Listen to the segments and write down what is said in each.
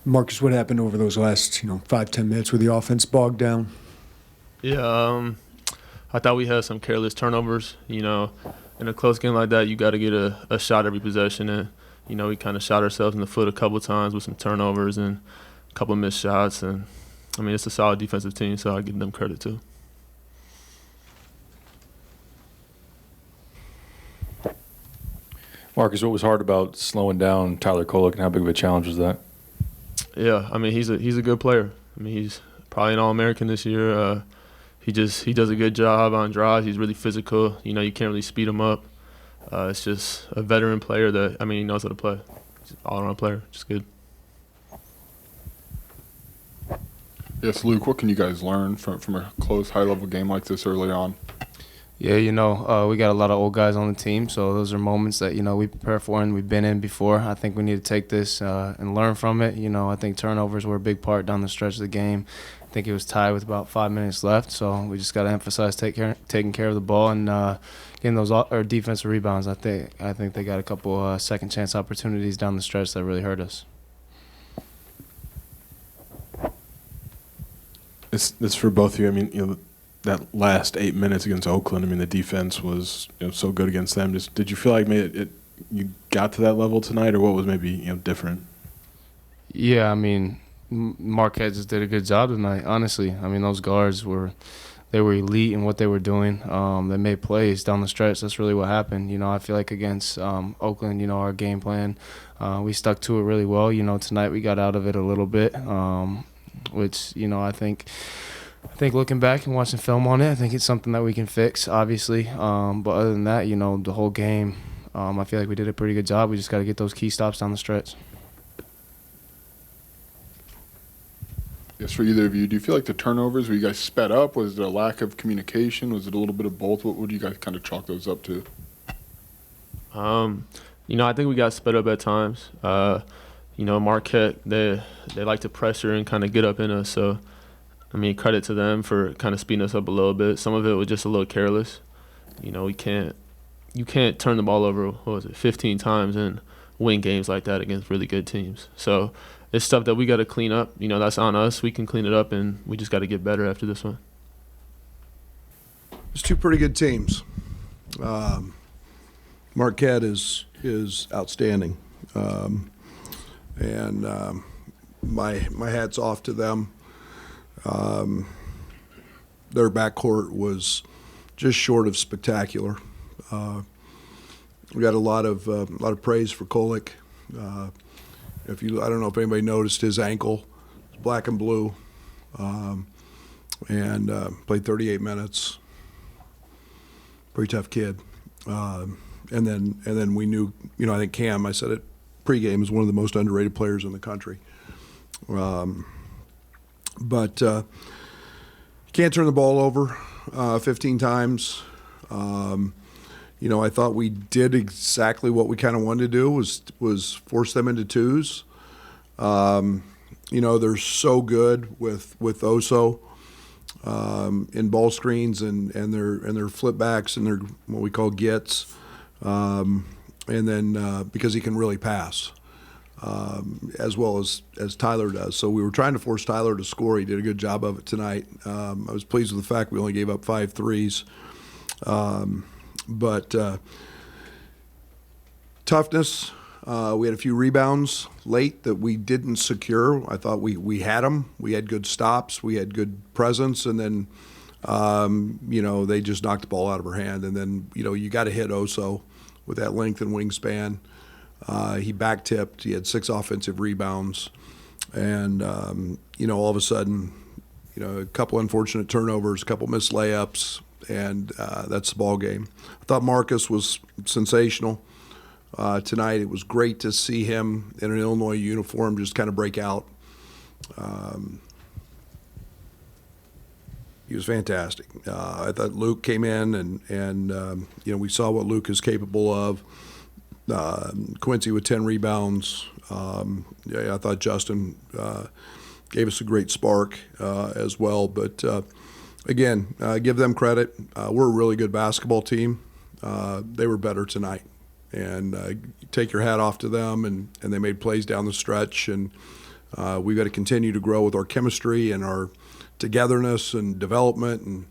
Marcus, what happened over those last 5-10 minutes with the offense bogged down? Yeah, I thought we had some careless turnovers. In a close game like that, you got to get a shot every possession, and we kind of shot ourselves in the foot a couple times with some turnovers and a couple missed shots. And it's a solid defensive team, so I give them credit too. Marcus, what was hard about slowing down Tyler Kolek, and how big of a challenge was that? Yeah, he's a good player. He's probably an All-American this year. He does a good job on drives. He's really physical. You can't really speed him up. It's just a veteran player that he knows how to play. He's an all-around player, just good. Yes, Luke, what can you guys learn from a close, high-level game like this early on? Yeah, we got a lot of old guys on the team, so those are moments that, we prepare for and we've been in before. I think we need to take this and learn from it. I think turnovers were a big part down the stretch of the game. I think it was tied with about 5 minutes left, so we just got to emphasize taking care of the ball and getting those defensive rebounds. I think they got a couple second chance opportunities down the stretch that really hurt us. It's for both of you. That last 8 minutes against Oakland, the defense was so good against them. Did you feel like you got to that level tonight, or what was maybe different? Yeah, Marquette just did a good job tonight, honestly. Those guards were elite in what they were doing. They made plays down the stretch. That's really what happened. I feel like against Oakland, our game plan, we stuck to it really well. Tonight we got out of it a little bit, which, I think looking back and watching film on it, I think it's something that we can fix, obviously. But other than that, the whole game, I feel like we did a pretty good job. We just got to get those key stops down the stretch. Yes, for either of you, do you feel like the turnovers, were you guys sped up? Was it a lack of communication? Was it a little bit of both? What would you guys kind of chalk those up to? I think we got sped up at times. Marquette, they like to pressure and kind of get up in us, so credit to them for kind of speeding us up a little bit. Some of it was just a little careless. You can't turn the ball over, 15 times and win games like that against really good teams. So it's stuff that we got to clean up. That's on us. We can clean it up, and we just got to get better after this one. There's two pretty good teams. Marquette is outstanding, and my hat's off to them. Their backcourt was just short of spectacular. We got a lot of praise for Kolek. I don't know if anybody noticed his ankle, it's black and blue, and played 38 minutes. Pretty tough kid. And then we knew, I think Cam, I said it pregame, is one of the most underrated players in the country. But can't turn the ball over 15 times. I thought we did exactly what we kind of wanted to do, was force them into twos. They're so good with Oso in ball screens and their flip backs and their what we call gets, and then because he can really pass. As well as Tyler does. So we were trying to force Tyler to score. He did a good job of it tonight. I was pleased with the fact we only gave up 5 threes. But toughness, we had a few rebounds late that we didn't secure. I thought we had them. We had good stops. We had good presence. And then, they just knocked the ball out of our hand. And then, you got to hit Oso with that length and wingspan. He back-tipped. He had 6 offensive rebounds. And, all of a sudden, a couple unfortunate turnovers, a couple missed layups, and that's the ball game. I thought Marcus was sensational tonight. It was great to see him in an Illinois uniform just kind of break out. He was fantastic. I thought Luke came in, and we saw what Luke is capable of. Quincy with 10 rebounds. I thought Justin gave us a great spark as well. But, again, give them credit. We're a really good basketball team. They were better tonight. And take your hat off to them, and they made plays down the stretch. And We've got to continue to grow with our chemistry and our togetherness and development,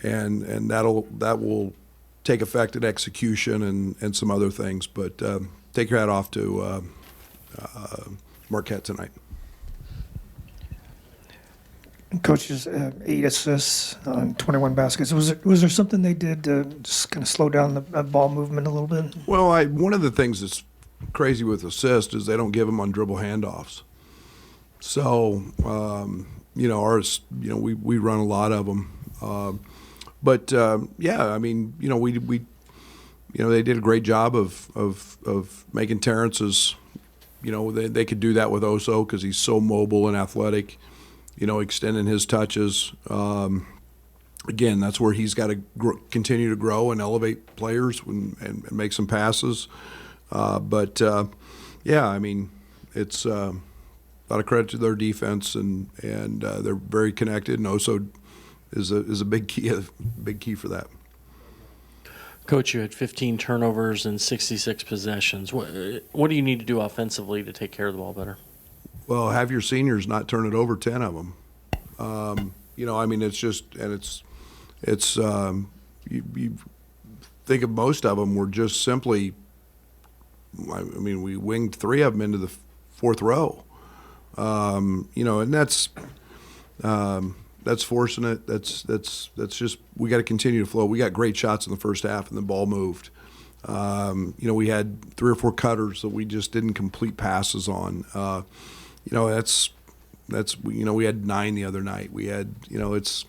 and that will take effect in execution and some other things. But take your hat off to Marquette tonight. Coaches, 8 assists on 21 baskets. Was there something they did to just kind of slow down the ball movement a little bit? Well, one of the things that's crazy with assists is they don't give them on dribble handoffs. So, ours, we run a lot of them. But I mean, we they did a great job of making Terrence's, they could do that with Oso because he's so mobile and athletic, extending his touches. Again, that's where he's got to continue to grow and elevate players and make some passes. I mean, it's a lot of credit to their defense, and they're very connected, and Oso is a big key for that. Coach, you had 15 turnovers and 66 possessions. What do you need to do offensively to take care of the ball better? Well, have your seniors not turn it over 10 of them. I mean, it's just, and it's you think of most of them were just simply, I mean, we winged 3 of them into the 4th row. And that's forcing it. That's just, we got to continue to flow. We got great shots in the first half, and the ball moved. We had 3 or 4 cutters that we just didn't complete passes on. We had 9 the other night. We had, it's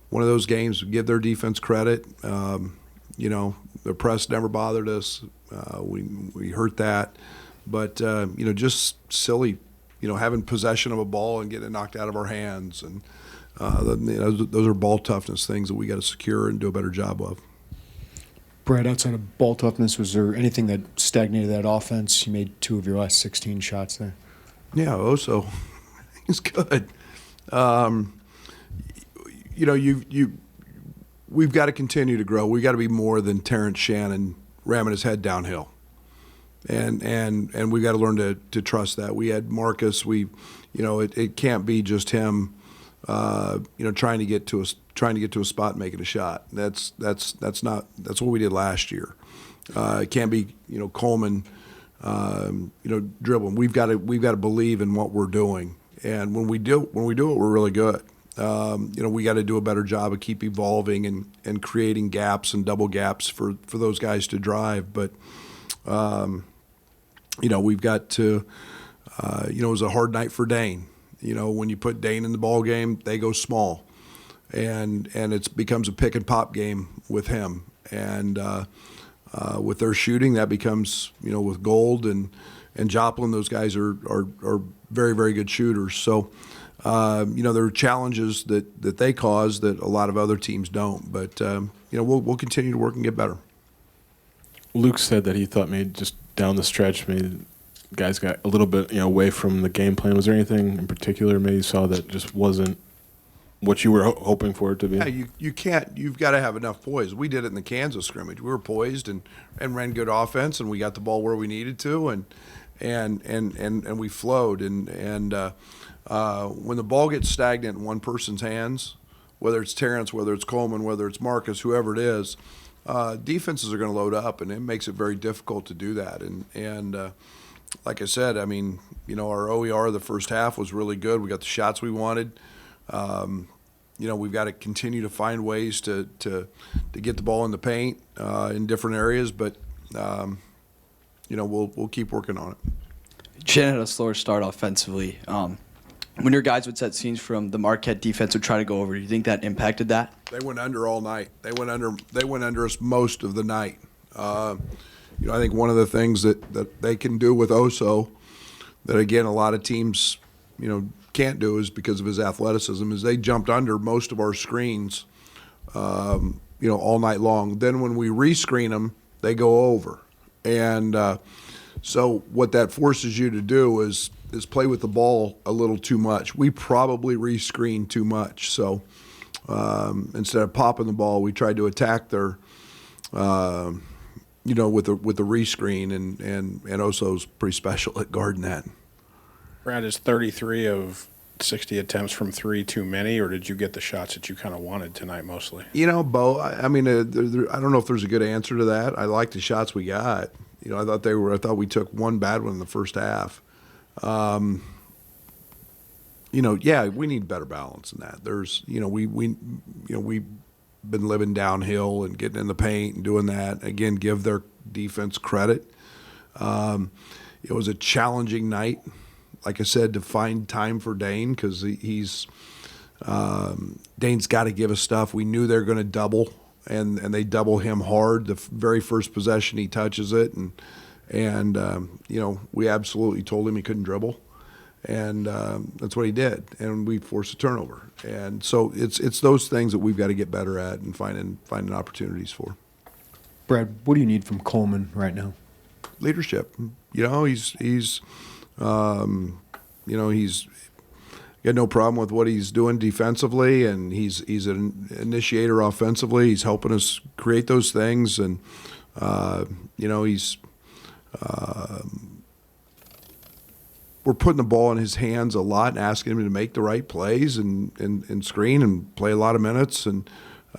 one of those games. We give their defense credit. The press never bothered us. We hurt that, but just silly, having possession of a ball and getting it knocked out of our hands, and those are ball toughness things that we got to secure and do a better job of. Brad, outside of ball toughness, was there anything that stagnated that offense? You made 2 of your last 16 shots there. Yeah, Oso, he's good. We've got to continue to grow. We got to be more than Terrence Shannon ramming his head downhill, and we got to learn to trust that. We had Marcus. It can't be just him. Trying to get to a spot and making a shot. That's what we did last year. It can't be Coleman, dribbling. We've got to believe in what we're doing, and when we do it, we're really good. We got to do a better job of keep evolving and creating gaps and double gaps for those guys to drive. But we've got to. It was a hard night for Dane. When you put Dane in the ball game, they go small, and it becomes a pick and pop game with him. And with their shooting, that becomes with Gold and Joplin, those guys are very, very good shooters. So there are challenges that they cause that a lot of other teams don't. But we'll continue to work and get better. Luke said that he thought maybe just down the stretch, maybe guys got a little bit away from the game plan. Was there anything in particular maybe you saw that just wasn't what you were hoping for it to be? Yeah, you can't. You've got to have enough poise. We did it in the Kansas scrimmage. We were poised and ran good offense, and we got the ball where we needed to, and we flowed. And when the ball gets stagnant in one person's hands, whether it's Terrence, whether it's Coleman, whether it's Marcus, whoever it is, defenses are going to load up, and it makes it very difficult to do that. And like I said, I mean, our OER the first half was really good. We got the shots we wanted. We've got to continue to find ways to get the ball in the paint in different areas, but we'll keep working on it. Shannon had a slower start offensively. When your guys would set scenes from the Marquette defense would try to go over, do you think that impacted that? They went under all night. They went under us most of the night. I think one of the things that they can do with Oso that, again, a lot of teams, can't do is because of his athleticism, is they jumped under most of our screens, all night long. Then when we rescreen them, they go over. And so what that forces you to do is play with the ball a little too much. We probably rescreen too much. So instead of popping the ball, we tried to attack their with the rescreen, and Oso's pretty special at guarding that. Brad, is 33 of 60 attempts from three too many, or did you get the shots that you kind of wanted tonight mostly? Bo, I mean, I don't know if there's a good answer to that. I like the shots we got. I thought we took one bad one in the first half. Yeah, we need better balance than that. There's, we've been living downhill and getting in the paint and doing that. Again, give their defense credit. It was a challenging night, like I said, to find time for Dane because Dane's got to give us stuff. We knew they were going to double, and they double him hard. The very first possession he touches it, and we absolutely told him he couldn't dribble, and that's what he did, and we forced a turnover. And so it's those things that we've got to get better at and finding opportunities for. Brad, what do you need from Coleman right now? Leadership. He's got no problem with what he's doing defensively, and he's an initiator offensively. He's helping us create those things, and we're putting the ball in his hands a lot and asking him to make the right plays and screen and play a lot of minutes. And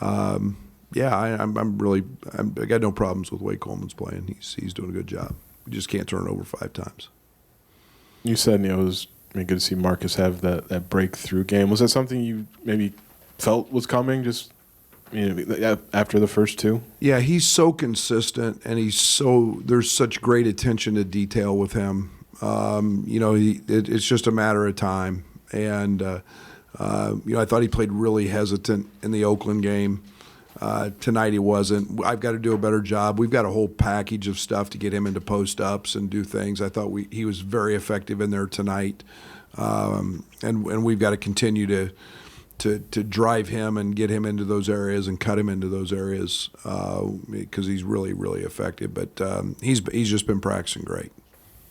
I got no problems with the way Coleman's playing. He's doing a good job. We just can't turn it over 5 times. You said, it was good to see Marcus have that breakthrough game. Was that something you maybe felt was coming just after the first 2? Yeah, he's so consistent, and there's such great attention to detail with him. It's just a matter of time. And, I thought he played really hesitant in the Oakland game. Tonight he wasn't. I've got to do a better job. We've got a whole package of stuff to get him into post-ups and do things. I thought he was very effective in there tonight. And we've got to continue to drive him and get him into those areas and cut him into those areas because he's really, really effective. But he's just been practicing great.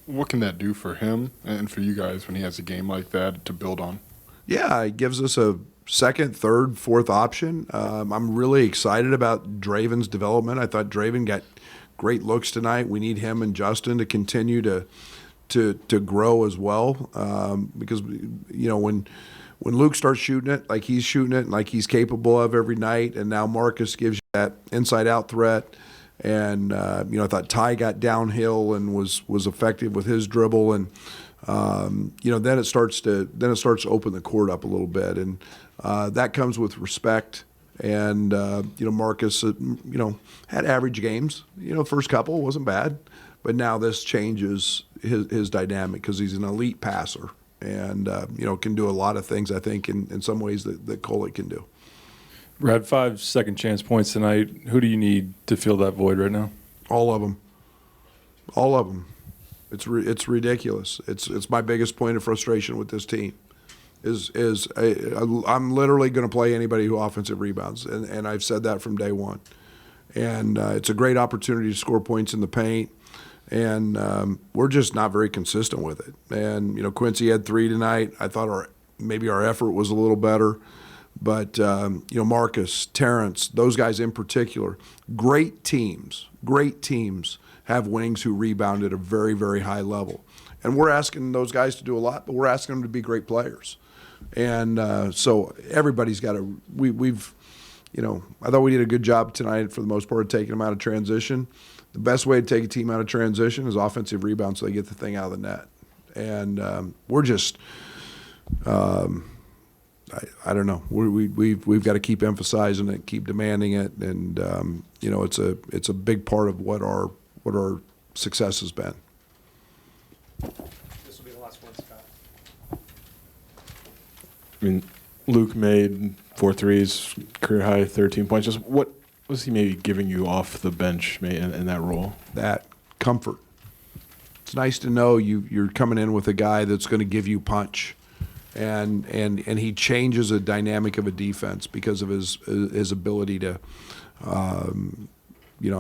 What can that do for him and for you guys when he has a game like that to build on? Yeah, it gives us a second, third, fourth option. I'm really excited about Draven's development. I thought Draven got great looks tonight. We need him and Justin to continue to grow as well because when Luke starts shooting it like he's shooting it and like he's capable of every night, and now Marcus gives you that inside-out threat. And I thought Ty got downhill and was effective with his dribble, and then it starts to open the court up a little bit, and that comes with respect. And Marcus, had average games. First couple wasn't bad, but now this changes his dynamic because he's an elite passer, and can do a lot of things. I think in some ways that Kolek can do. Brad, 5 second chance points tonight. Who do you need to fill that void right now? All of them. All of them. It's ridiculous. It's my biggest point of frustration with this team. I'm literally going to play anybody who offensive rebounds, and I've said that from day one. And it's a great opportunity to score points in the paint, and we're just not very consistent with it. And Quincy had 3 tonight. I thought maybe our effort was a little better. But, Marcus, Terrence, those guys in particular, great teams have wings who rebound at a very, very high level. And we're asking those guys to do a lot, but we're asking them to be great players. And so everybody's got to – we've I thought we did a good job tonight for the most part of taking them out of transition. The best way to take a team out of transition is offensive rebound so they get the thing out of the net. And we're just I don't know. We've got to keep emphasizing it, keep demanding it, and it's a big part of what our success has been. This will be the last one, Scott. Luke made 4 threes, career high 13 points. Just what was he maybe giving you off the bench in that role? That comfort. It's nice to know you're coming in with a guy that's going to give you punch. And he changes the dynamic of a defense because of his ability to, I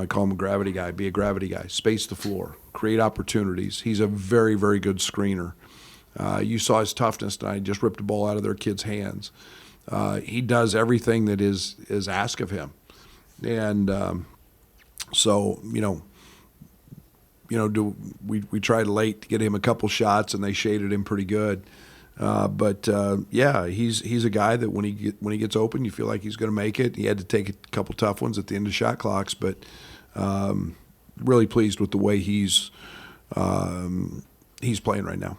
call him a gravity guy, be a gravity guy, space the floor, create opportunities. He's a very, very good screener. You saw his toughness tonight, just ripped the ball out of their kids' hands. He does everything that is asked of him. And so, we tried late to get him a couple shots, and they shaded him pretty good. But he's a guy that when he gets open, you feel like he's going to make it. He had to take a couple tough ones at the end of shot clocks, but really pleased with the way he's playing right now.